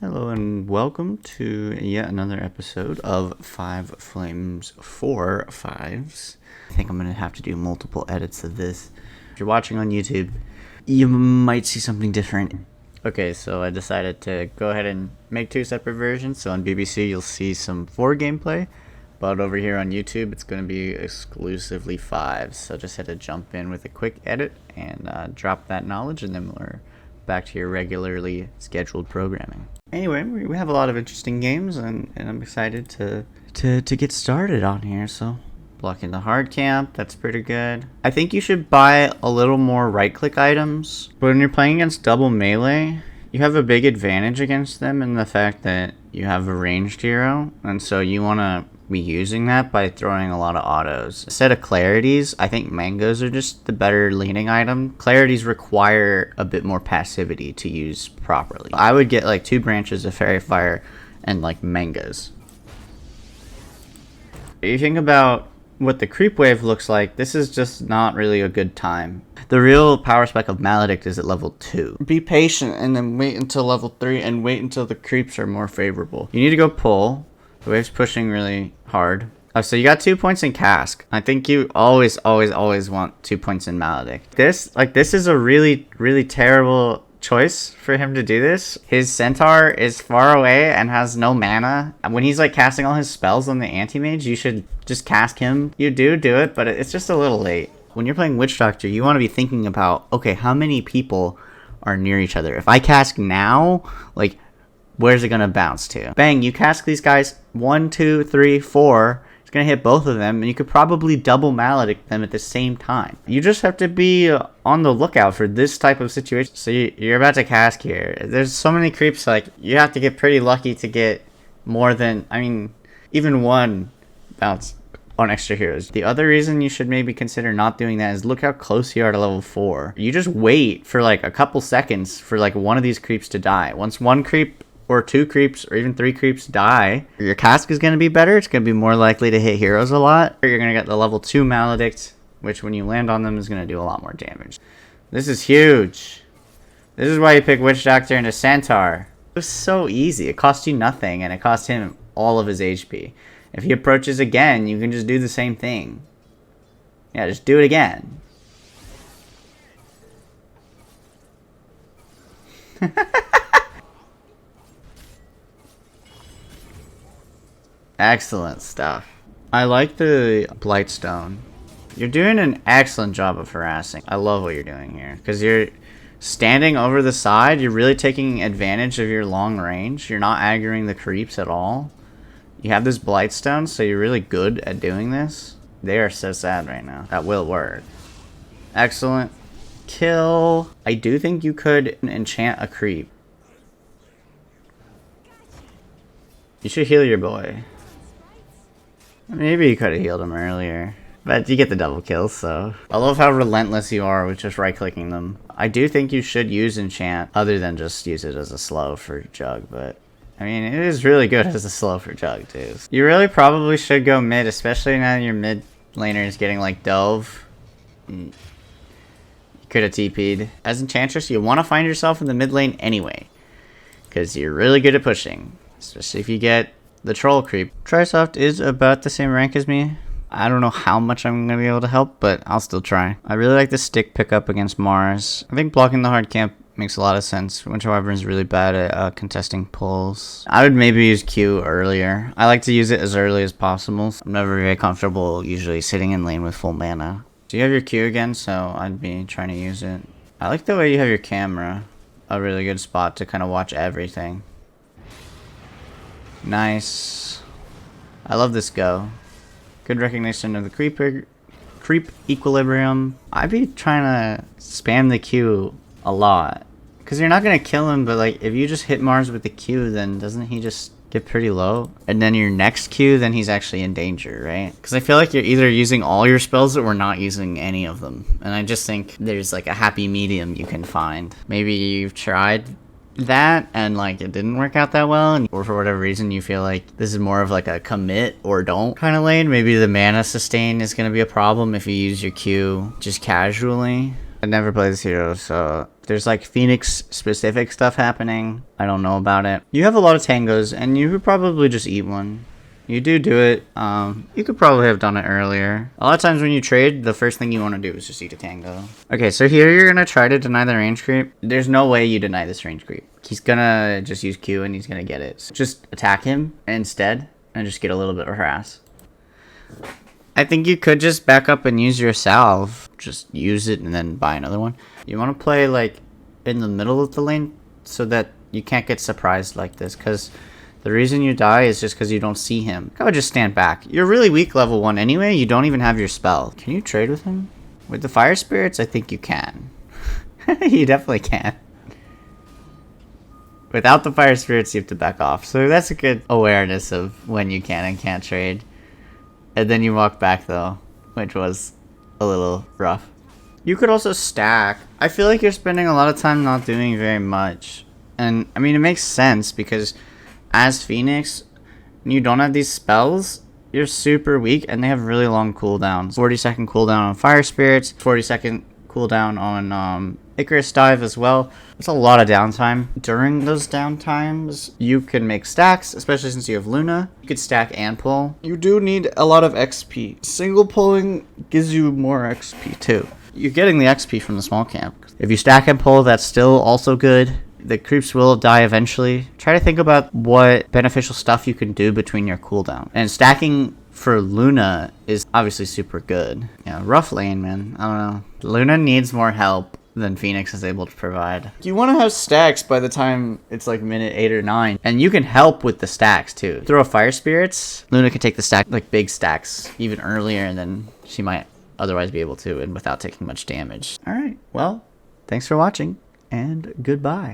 Hello and welcome to yet another episode of 5 Flames 4 Fives. I think I'm going to have to do multiple edits of this. If you're watching on YouTube, you might see something different. Okay, so I decided to go ahead and make two separate versions. So on BBC you'll see some 4 gameplay, but over here on YouTube it's going to be exclusively 5. So just had to jump in with a quick edit and drop that knowledge, and then we're back to your regularly scheduled programming. Anyway, we have a lot of interesting games, and I'm excited to get started on here. So, blocking the hard camp, that's pretty good. I think you should buy a little more right-click items. But when you're playing against double melee, you have a big advantage against them in the fact that you have a ranged hero, and so you want to be using that by throwing a lot of autos. Instead of clarities, I think mangoes are just the better leaning item. Clarities require a bit more passivity to use properly. I would get like 2 branches of fairy fire and like mangoes. If you think about what the creep wave looks like, this is just not really a good time. The real power spec of Maledict is at level 2. Be patient and then wait until level 3 and wait until the creeps are more favorable. You need to go pull. The wave's pushing really hard. Oh, so you got 2 points in Cask. I think you always want 2 points in Maledict. This is a really terrible choice for him to do this. His centaur is far away and has no mana. When he's like casting all his spells on the anti-mage, you should just cast him. You do it, but it's just a little late. When you're playing Witch Doctor, you want to be thinking about, okay, how many people are near each other? If I cast now, like, where's it gonna bounce to? Bang, you cast these guys 1, 2, 3, 4. It's gonna hit both of them, and you could probably double Maledict them at the same time. You just have to be on the lookout for this type of situation. So you're about to cast here. There's so many creeps, like, you have to get pretty lucky to get more than, I mean, even 1 bounce on extra heroes. The other reason you should maybe consider not doing that is look how close you are to level 4. You just wait for like a couple seconds for like one of these creeps to die. Once 1 creep or 2 creeps or even 3 creeps die, your Cask is going to be better. It's going to be more likely to hit heroes a lot. You're going to get the level 2 Maledict, which when you land on them is going to do a lot more damage. This is huge. This is why you pick Witch Doctor into Centaur. It was so easy. It cost you nothing, and it cost him all of his HP. If he approaches again, you can just do the same thing. Yeah, just do it again. Excellent stuff. I like the Blightstone. You're doing an excellent job of harassing. I love what you're doing here. Because you're standing over the side. You're really taking advantage of your long range. You're not aggroing the creeps at all. You have this Blightstone, so you're really good at doing this. They are so sad right now. That will work. Excellent. Kill. I do think you could enchant a creep. You should heal your boy. Maybe you could have healed him earlier. But you get the double kills, so. I love how relentless you are with just right-clicking them. I do think you should use enchant, other than just use it as a slow for Jug, but I mean, it is really good as a slow for Jug, too. You really probably should go mid, especially now that your mid laner is getting, like, dove. You could have TP'd. As Enchantress, you want to find yourself in the mid lane anyway, because you're really good at pushing, especially if you get the troll creep. Trysoft is about the same rank as me. I don't know how much I'm going to be able to help, but I'll still try. I really like the stick pickup against Mars. I think blocking the hard camp makes a lot of sense. Winter Wyvern's really bad at contesting pulls. I would maybe use Q earlier. I like to use it as early as possible. I'm never very comfortable usually sitting in lane with full mana. Do you have your Q again? So I'd be trying to use it. I like the way you have your camera. A really good spot to kind of watch everything. Nice. I love this go. Good recognition of the creep equilibrium. I'd be trying to spam the Q a lot. Because you're not going to kill him, but like if you just hit Mars with the Q, then doesn't he just get pretty low? And then your next Q, then he's actually in danger, right? Because I feel like you're either using all your spells or we're not using any of them. And I just think there's like a happy medium you can find. Maybe you've tried that and like it didn't work out that well, or for whatever reason you feel like this is more of like a commit or don't kind of lane. Maybe the mana sustain is going to be a problem if you use your Q just casually. I never played this hero, so there's like Phoenix specific stuff happening. I don't know about it. You have a lot of tangos, and you could probably just eat one. You do it. You could probably have done it earlier. A lot of times when you trade, the first thing you want to do is just eat a tango. Okay, so here you're going to try to deny the range creep. There's no way you deny this range creep. He's going to just use Q and he's going to get it. So just attack him instead and just get a little bit of harass. I think you could just back up and use your salve. Just use it and then buy another one. You want to play like in the middle of the lane so that you can't get surprised like this, because the reason you die is just because you don't see him. I would just stand back. You're really weak level 1 anyway. You don't even have your spell. Can you trade with him? With the fire spirits, I think you can. You definitely can. Without the fire spirits, you have to back off. So that's a good awareness of when you can and can't trade. And then you walk back though, which was a little rough. You could also stack. I feel like you're spending a lot of time not doing very much. And I mean, it makes sense because as Phoenix, when you don't have these spells, you're super weak and they have really long cooldowns. 40-second cooldown on Fire Spirits, 40-second cooldown on Icarus Dive as well. It's a lot of downtime. During those downtimes, you can make stacks, especially since you have Luna. You could stack and pull. You do need a lot of XP. Single pulling gives you more XP too. You're getting the XP from the small camp. If you stack and pull, that's still also good. The creeps will die eventually. Try to think about what beneficial stuff you can do between your cooldown. And stacking for Luna is obviously super good. Yeah, rough lane, man. I don't know. Luna needs more help than Phoenix is able to provide. You want to have stacks by the time it's like minute 8 or 9. And you can help with the stacks too. Throw a Fire Spirits. Luna can take the stack, like big stacks, even earlier, and then she might otherwise be able to, and without taking much damage. Alright, well, thanks for watching, and goodbye.